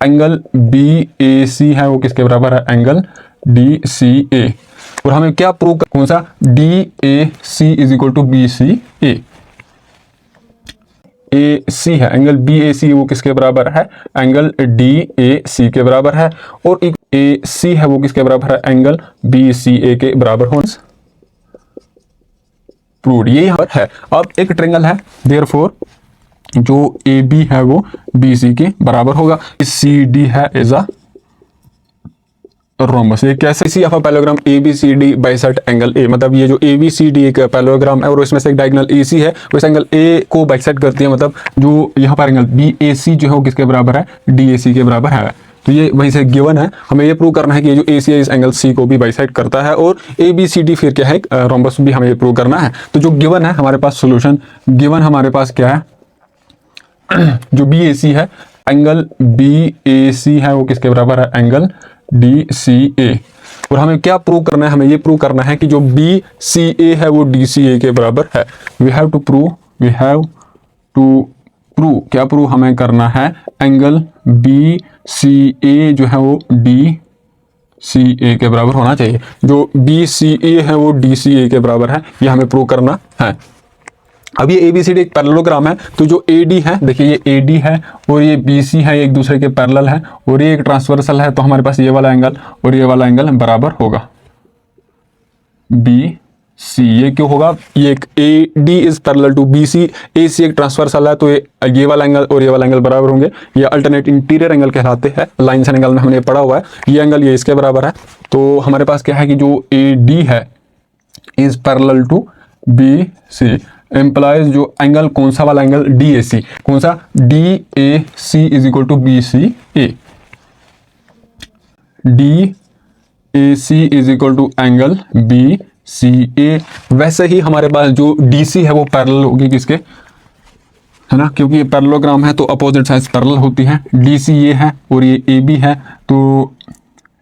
Angle B ए सी है वो किसके बराबर है, एंगल डी सी ए। और हमें क्या प्रूव, कौन सा, D A C is equal to B सी ए सी है, एंगल बी ए सी वो किसके बराबर है, एंगल डी ए सी के बराबर है। और ए सी है वो किसके बराबर है, एंगल बी सी ए के बराबर होने प्रूव, ये यहाँ पर है। अब एक ट्रायंगल है, देयरफॉर जो ए बी है वो बी सी के बराबर होगा। सी डी है एज अ रोम्बस। ये कैसे, सी of a parallelogram A B C D bisect angle A, मतलब ये जो ए बी सी डी एक पैरेललोग्राम है और इसमें से एक डायगोनल ए सी है, वो इस एंगल ए को बाइसेक्ट करती है, मतलब जो यहाँ पर एंगल बी ए सी जो है वो किसके बराबर है, डी ए सी के बराबर है। तो ये वहीं से गिवन है, हमें ये प्रूव करना है कि ये जो ए सी है इस एंगल सी को भी बाइसेक्ट करता है, और ए बी सी डी फिर क्या है, रोम्बस भी हमें ये प्रूव करना है। तो जो गिवन है हमारे पास सोल्यूशन, गिवन हमारे पास क्या है, जो बी ए सी है, एंगल बी ए सी है वो किसके बराबर है, एंगल डी सी ए। और हमें क्या प्रूव करना है, हमें ये प्रूव करना है कि जो बी सी ए है वो डी सी ए के बराबर है। वी हैव टू प्रूव क्या प्रूव हमें करना है, एंगल बी सी ए जो है वो डी सी ए के बराबर होना चाहिए। जो बी सी ए है वो डी सी ए के बराबर है, ये हमें प्रूव करना है। अब ये ABCD एक पैरेललोग्राम है, तो जो AD है, देखिए ये AD है और ये BC है, एक दूसरे के पैरेलल है, और ये एक ट्रांसवर्सल है, तो हमारे पास ये वाला एंगल और ये वाला एंगल बराबर होगा BC। ये क्यों होगा, ये एक AD is parallel to BC, AC एक ट्रांसवर्सल है, तो ये वाला एंगल और ये वाला एंगल बराबर होंगे। ये अल्टरनेट इंटीरियर एंगल कहलाते हैं, लाइन्स एंड एंगल में हमने पढ़ा हुआ है। ये एंगल ये इसके बराबर है, तो हमारे पास क्या है कि जो AD है is parallel to BC, implies जो एंगल, कौन सा वाला एंगल, DAC, कौन सा, DAC is equal to BCA, DAC is equal to angle BCA। वैसे ही हमारे पास जो DC है वो पैरेलल होगी किसके, है ना, क्योंकि ये पैरेललोग्राम है तो अपोजिट साइड्स पैरेलल होती है। DC ये है और ये AB है, तो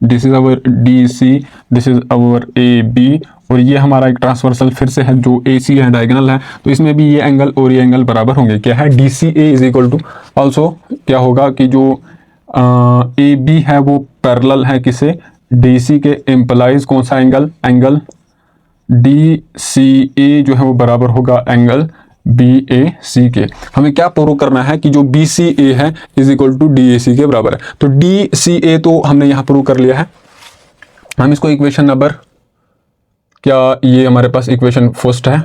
this is our DC, this is our AB, और ये हमारा एक ट्रांसवर्सल फिर से है जो AC है, डायगोनल है, तो इसमें भी ये एंगल और ये एंगल बराबर होंगे। क्या है, DCA is equal to, also क्या होगा कि जो AB है वो पैरेलल है किसे, DC के, एम्प्लाइज कौन सा एंगल, एंगल DCA जो है वो बराबर होगा एंगल BAC के। हमें क्या प्रूव करना है कि जो BCA है इज इक्वल टू DAC के बराबर है। तो DCA तो हमने यहाँ प्रूव कर लिया है। हम इसको इक्वेशन नंबर, क्या ये हमारे पास इक्वेशन फर्स्ट है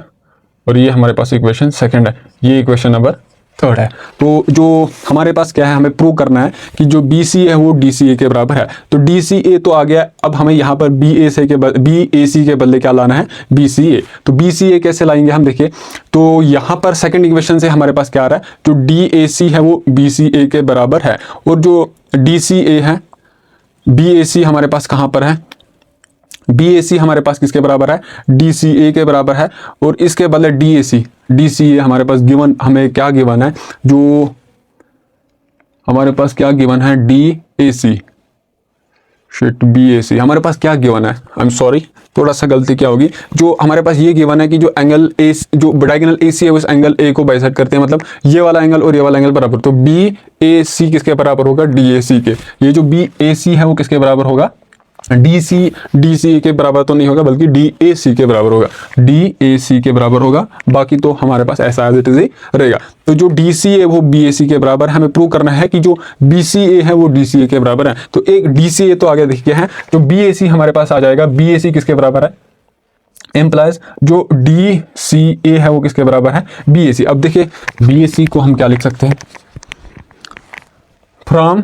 और ये हमारे पास इक्वेशन सेकंड है, ये इक्वेशन नंबर थर्ड है। तो जो हमारे पास क्या है, हमें प्रूव करना है कि जो BC है वो DCA के बराबर है। तो DCA तो आ गया, अब हमें यहाँ पर BAC के बदले क्या लाना है, BCA। तो BCA कैसे लाएंगे हम, देखिए, तो यहाँ पर सेकंड इक्वेशन से हमारे पास क्या आ रहा है, जो DAC है वो BCA के बराबर है, और जो DCA है, BAC हमारे पास कहाँ पर है, BAC हमारे पास किसके बराबर है, DCA के बराबर है, और इसके बदले DCA हमारे पास गिवन, हमें क्या गिवन है, जो हमारे पास क्या गिवन है, BAC हमारे पास क्या गिवन है, आई एम सॉरी, थोड़ा सा गलती क्या होगी, जो हमारे पास ये गिवन है कि जो एंगल ए, जो डायगोनल AC है उस एंगल A को बाइसेक्ट करते हैं, मतलब ये वाला एंगल और ये वाला एंगल बराबर, तो BAC किसके बराबर होगा, DAC के। ये जो BAC है वो किसके बराबर होगा, DCA के बराबर तो नहीं होगा, बल्कि DAC के बराबर होगा, DAC के बराबर होगा। बाकी तो हमारे पास ऐसा एज इट इज ही रहेगा। तो जो DCA वो BAC के बराबर है, हमें प्रूव करना है कि जो BCA है वो DCA के बराबर है। तो एक DCA तो आगे देखिए है, जो BAC हमारे पास आ जाएगा, BAC किसके बराबर है, एम्प्लाइज जो DCA है वो किसके बराबर है, BAC। अब देखिए BAC को हम क्या लिख सकते हैं, फ्रॉम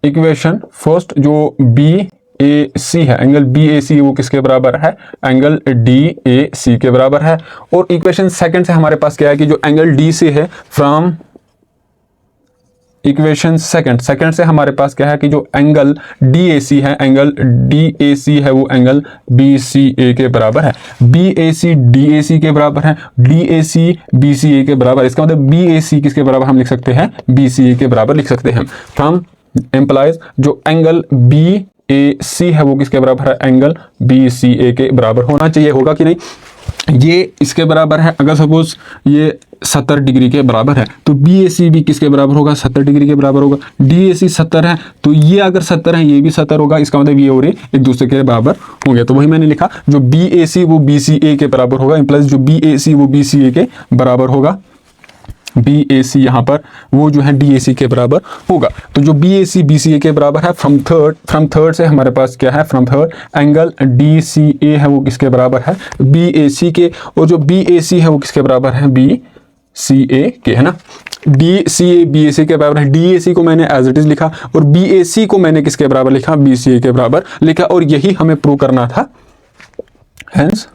इक्वेशन फर्स्ट, जो BAC है, एंगल BAC वो किसके बराबर है, एंगल DAC के बराबर है। और इक्वेशन सेकंड से हमारे पास क्या है कि जो एंगल DC है, फ्रॉम इक्वेशन सेकंड से हमारे पास क्या है कि जो एंगल DAC है, एंगल DAC है वो एंगल BCA के बराबर है। BAC DAC के बराबर है, DAC BCA के बराबर, इसका मतलब BAC किसके बराबर हम लिख सकते हैं, BCA के बराबर लिख सकते हैं। फ्रॉम एम्प्लाइज जो एंगल BAC है वो किसके बराबर है, एंगल BCA के बराबर होना चाहिए, होगा कि नहीं, ये इसके बराबर है। अगर सपोज ये 70 डिग्री के बराबर है, तो BAC भी किसके बराबर होगा, 70 डिग्री के बराबर होगा। DAC 70 है, तो ये अगर 70 है ये भी 70 होगा, इसका मतलब ये और ये एक दूसरे के बराबर होंगे। तो वही मैंने लिखा, जो BAC वो BCA के बराबर होगा, प्लस जो BAC वो BCA के बराबर होगा। BAC यहाँ पर वो जो है DAC के बराबर होगा। तो जो BAC BCA के बराबर है, फ्रॉम थर्ड से हमारे पास क्या है, फ्रॉम थर्ड एंगल DCA है वो किसके बराबर है, BAC के, और जो BAC है वो किसके बराबर है, BCA के, है ना। DCA BAC के बराबर है, DAC को मैंने एज इट इज लिखा और BAC को मैंने किसके बराबर लिखा, BCA के बराबर लिखा, और यही हमें प्रूव करना था। हेंस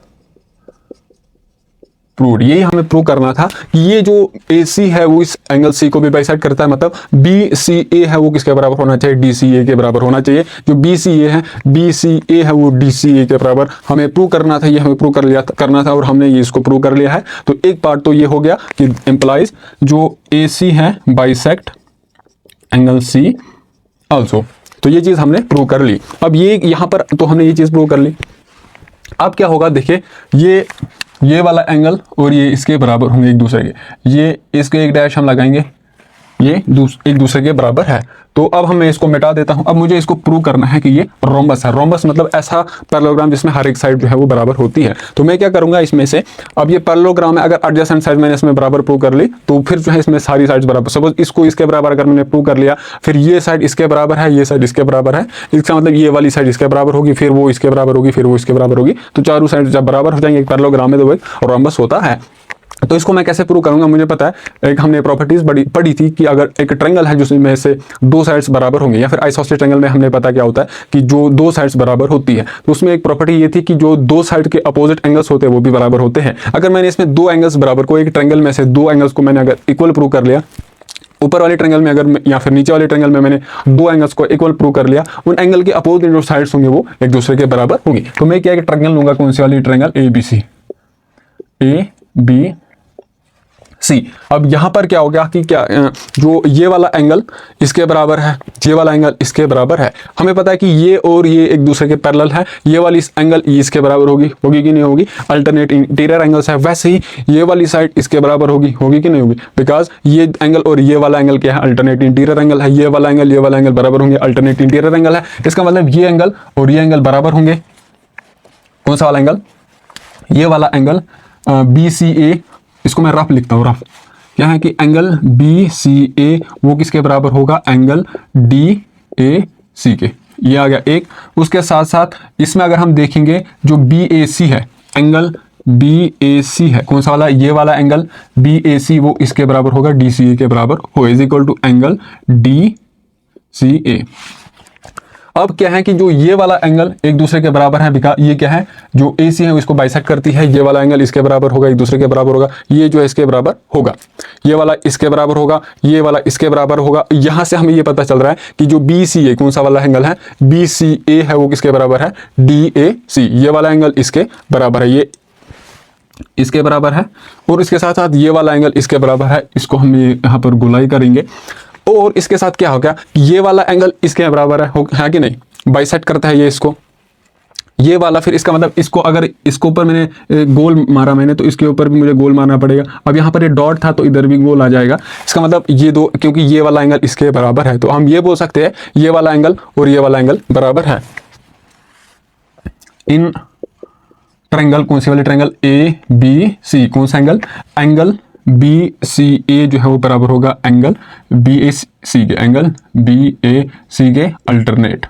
प्रूव, यही हमें प्रूव करना था कि ये जो AC है वो इस एंगल C को भी बाइसेक्ट करता है, मतलब BCA है वो किसके बराबर होना चाहिए, DCA के बराबर होना चाहिए। जो BCA है वो DCA के बराबर हमें प्रूव करना था, ये हमें प्रूव करना था, और हमने ये इसको प्रूव कर लिया है। तो एक पार्ट तो ये हो गया कि एम्प्लाइज जो AC है बाइसेक्ट एंगल C ऑल्सो, तो ये चीज हमने प्रूव कर ली। अब ये यहाँ पर तो हमने ये चीज प्रूव कर ली। अब क्या होगा, देखिए ये वाला एंगल और ये इसके बराबर होंगे एक दूसरे के, ये इसके एक डैश हम लगाएंगे, ये एक दूसरे के बराबर है। तो अब मैं इसको मिटा देता हूं। अब मुझे इसको प्रूव करना है कि ये रोम्बस है। रोम्बस मतलब ऐसा पैरेललोग्राम जिसमें हर एक साइड जो है वो बराबर होती है। तो मैं क्या करूंगा, इसमें से अब ये पैरेललोग्राम है, अगर एडजेसेंट साइड मैंने इसमें बराबर प्रूव कर ली तो फिर जो है इसमें सारी साइड्स बराबर, सपोज इसको इसके बराबर अगर मैंने प्रूव कर लिया, फिर ये साइड इसके बराबर है, ये साइड इसके बराबर है, इसका मतलब ये वाली साइड इसके बराबर होगी, फिर वो इसके बराबर होगी, फिर वो इसके बराबर होगी। तो चारों साइड जब बराबर हो जाएंगे एक पैरेललोग्राम में तो वो रोम्बस होता है। तो इसको मैं कैसे प्रूव करूंगा, मुझे पता है, एक हमने प्रॉपर्टीज पढ़ी थी कि अगर एक ट्रायंगल है जिसमें से दो साइड्स बराबर होंगे, या फिर आइसोसेलेस ट्रायंगल में हमने पता क्या होता है कि जो दो साइड्स बराबर होती है, तो उसमें एक प्रॉपर्टी ये थी कि जो दो साइड के अपोजिट एंगल्स होते हैं वो भी बराबर होते हैं। अगर मैंने इसमें दो एंगल्स बराबर को, एक ट्रायंगल में से दो एंगल्स को मैंने अगर इक्वल प्रूव कर लिया, ऊपर वाले ट्रायंगल में अगर या फिर नीचे वाले ट्रायंगल में मैंने दो एंगल्स को इक्वल प्रूव कर लिया, उन एंगल के अपोजिट जो साइड्स होंगे वो एक दूसरे के बराबर होंगी। तो मैं क्या एक ट्रायंगल लूंगा, कौन सी वाली ट्रायंगल, ABC। अब यहां पर क्या हो गया कि क्या जो ये वाला एंगल इसके बराबर है, ये वाला एंगल इसके बराबर है। हमें पता है कि ये और ये एक दूसरे के पैरेलल है, ये वाली एंगल इसके बराबर होगी कि नहीं होगी, अल्टरनेट इंटीरियर एंगल्स है। वैसे ही ये वाली साइड इसके बराबर होगी कि नहीं होगी, बिकॉज ये एंगल और ये वाला एंगल क्या है, अल्टरनेट इंटीरियर एंगल है। ये वाला एंगल बराबर होंगे, अल्टरनेट इंटीरियर एंगल है। इसका मतलब ये एंगल और ये एंगल बराबर होंगे। कौन सा वाला एंगल, ये वाला एंगल BCA, इसको मैं रफ लिखता हूँ, रफ क्या है कि एंगल BCA वो किसके बराबर होगा, एंगल DAC के। ये आ गया एक। उसके साथ साथ इसमें अगर हम देखेंगे जो BAC है, एंगल BAC है, कौन सा वाला, ये वाला एंगल BAC वो इसके बराबर होगा, DCA के बराबर हो, is equal to angle DCA। अब क्या है कि जो ये वाला एंगल एक दूसरे के बराबर है, बिकॉज ये क्या है, जो AC है इसको बाइसेक्ट करती है। ये वाला एंगल इसके बराबर होगा, एक दूसरे के बराबर होगा। ये जो है इसके बराबर होगा, ये वाला इसके बराबर होगा, ये वाला इसके बराबर होगा। यहां से हमें ये पता चल रहा है कि जो BCA कौन सा वाला एंगल है, BCA है वो किसके बराबर है, DAC। ये वाला एंगल इसके बराबर है, ये इसके बराबर है, और इसके साथ साथ ये वाला एंगल इसके बराबर है। इसको हम यहाँ पर गोलाई करेंगे, और इसके साथ क्या हो गया, ये वाला एंगल इसके बराबर है कि नहीं, बाइसेक्ट करता है ये इसको, ये वाला। फिर इसका मतलब इसको अगर इसको ऊपर मैंने गोल मारा मैंने, तो इसके ऊपर भी मुझे गोल मारना पड़ेगा। अब यहाँ पर ये डॉट था तो इधर भी गोल आ जाएगा। इसका मतलब ये दो, क्योंकि ये वाला एंगल इसके बराबर है, तो हम ये बोल सकते हैं ये वाला एंगल और ये वाला एंगल बराबर है इन ट्रायंगल। कौन सी वाली ट्रायंगल, ABC। कौन सा एंगल, एंगल BCA जो है वो बराबर होगा एंगल BAC के, एंगल BAC के अल्टरनेट।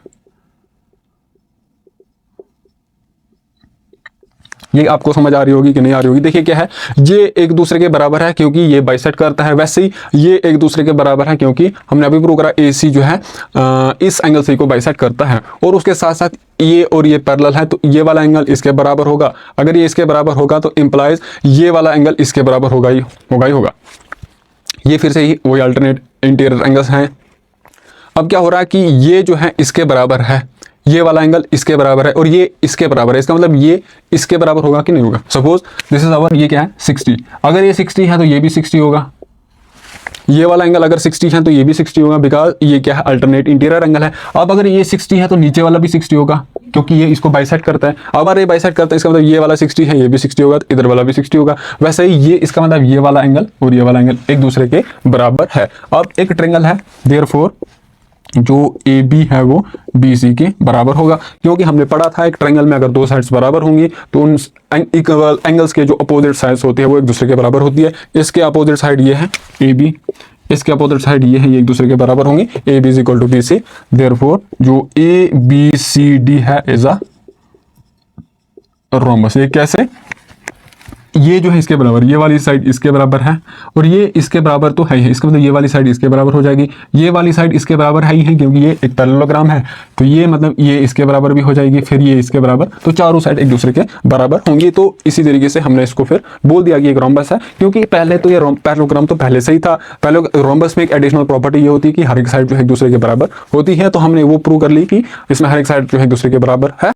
ये आपको समझ आ रही होगी कि नहीं आ रही होगी। देखिए क्या है, ये एक दूसरे के बराबर है क्योंकि ये बाइसेक्ट करता है, वैसे ही ये एक दूसरे के बराबर है क्योंकि हमने अभी प्रूव करा AC जो है इस एंगल C को बाइसेक्ट करता है। और उसके साथ साथ ये और ये पैरेलल है, तो ये वाला एंगल इसके बराबर होगा। अगर ये इसके बराबर होगा तो इंप्लाइज ये वाला एंगल इसके बराबर होगा ही होगा। ये फिर से ही वही अल्टरनेट इंटीरियर एंगल्स हैं। अब क्या हो रहा है कि ये जो है इसके बराबर है, ये वाला एंगल इसके बराबर है, और ये इसके बराबर है। इसका मतलब ये इसके बराबर होगा कि नहीं होगा। सपोज दिस इज आवर, ये क्या है 60, अगर ये 60 है तो ये भी 60 होगा। ये वाला एंगल अगर 60 है तो ये भी 60 होगा, बिकॉज ये क्या है, अल्टरनेट इंटीरियर एंगल है। अब अगर ये 60 है तो नीचे वाला भी 60 होगा, क्योंकि ये इसको बाइसेक्ट करता है। अब अगर ये बाइसेक्ट करता है इसका मतलब ये वाला 60 है, ये भी 60 होगा, तो इधर वाला भी 60 होगा। वैसे ही ये इसका मतलब ये वाला एंगल और ये वाला एंगल एक दूसरे के बराबर है। अब एक ट्रायंगल है, देयरफॉर जो ए बी है वो बी सी के बराबर होगा, क्योंकि हमने पढ़ा था एक ट्रायंगल में अगर दो साइड्स बराबर होंगी तो उन इक्वल एंगल्स के जो अपोजिट साइड्स होती है वो एक दूसरे के बराबर होती है। इसके अपोजिट साइड ये है ए बी, इसके अपोजिट साइड ये है, ये एक दूसरे के बराबर होंगी। A B is equal to B C, therefore जो ए बी सी डी है इज अ रोम्बस। ये कैसे, ये जो है इसके बराबर, ये वाली साइड इसके बराबर है और ये इसके बराबर तो है ही, इसका मतलब ये वाली साइड इसके बराबर हो जाएगी, ये वाली साइड इसके बराबर है ही है क्योंकि ये एक पैरेललोग्राम है, तो ये मतलब ये इसके बराबर भी हो जाएगी, फिर ये इसके बराबर, तो चारों साइड एक दूसरे के बराबर होंगी। तो इसी तरीके से हमने इसको फिर बोल दिया कि एक रोम्बस है, क्योंकि पहले तो ये पैरेललोग्राम तो पहले से ही था। पहले रोम्बस में एक एडिशनल प्रॉपर्टी ये होती है कि हर एक साइड जो है एक दूसरे के बराबर होती है, तो हमने वो प्रूव कर ली कि इसमें हर एक साइड जो है एक दूसरे के बराबर है।